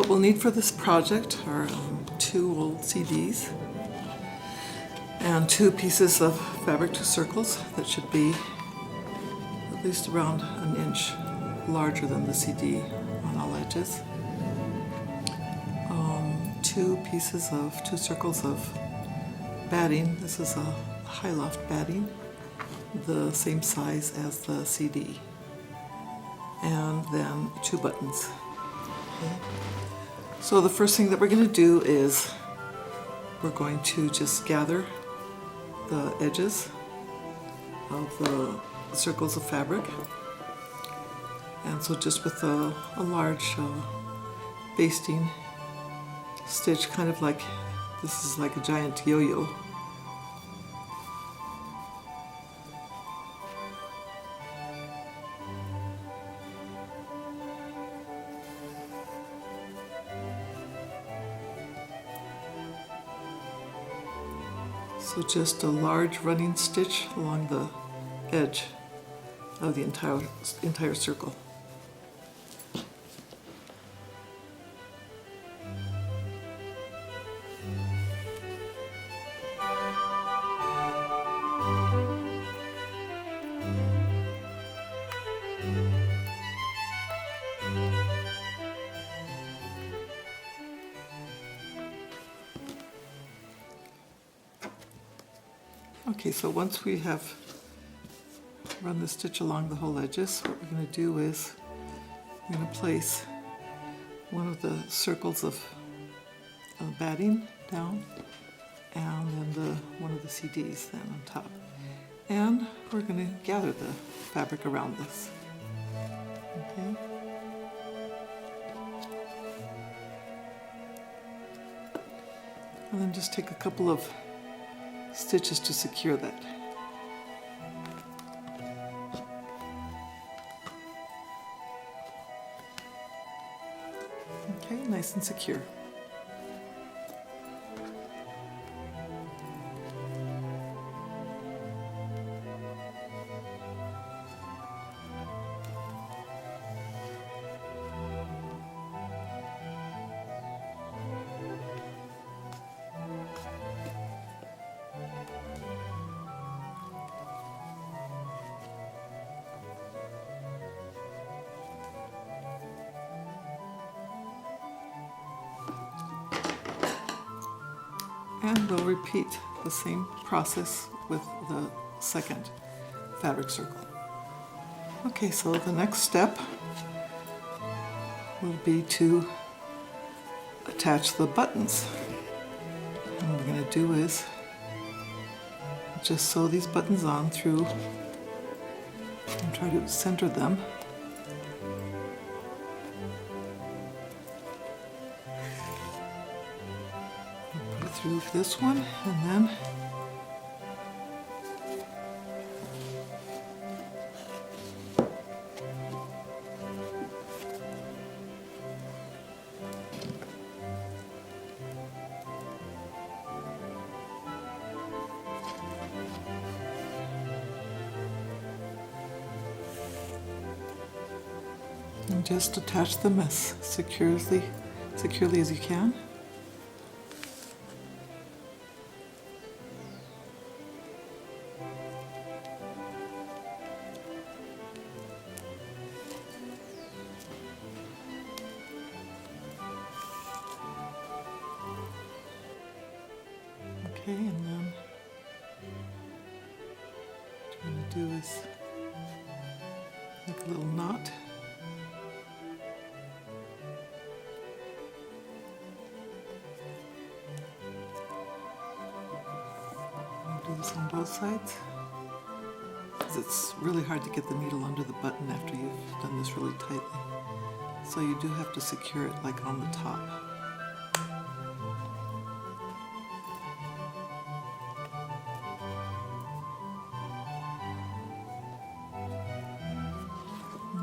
what we'll need for this project are 2 old CDs and 2 pieces of fabric, 2 circles that should be at least around an inch larger than the CD on all edges. 2 circles of batting. This is a high loft batting, the same size as the CD. And then 2 buttons. Okay. So the first thing that we're going to do is we're going to just gather the edges of the circles of fabric. And so just with a large basting stitch, kind of like, this is like a giant yo-yo. So just a large running stitch along the edge of the entire circle. Okay, so once we have run the stitch along the whole edges, what we're going to do is we're going to place one of the circles of batting down, and then one of the CDs then on top. And we're going to gather the fabric around this. Okay. And then just take a couple of stitches to secure that. Okay, nice and secure. And we'll repeat the same process with the second fabric circle. Okay, so the next step will be to attach the buttons. And what we're going to do is just sew these buttons on through and try to center them. Through this one, and then and just attach them as securely as you can. Okay, and then what I'm going to do is make a little knot. I'll do this on both sides, because it's really hard to get the needle under the button after you've done this really tightly. So you do have to secure it like on the top.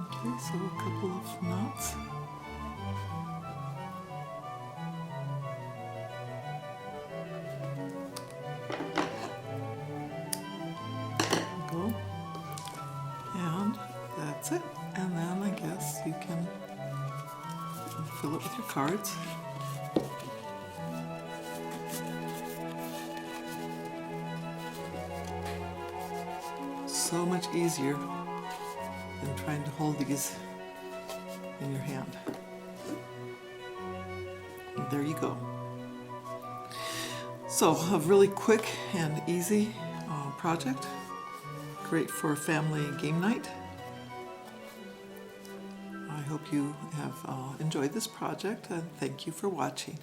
Okay, so a couple of knots. Go. And that's it. And then I guess you can fill it with your cards. So much easier than trying to hold these in your hand. And there you go. So a really quick and easy project, great for a family game night. I hope you have enjoyed this project, and thank you for watching.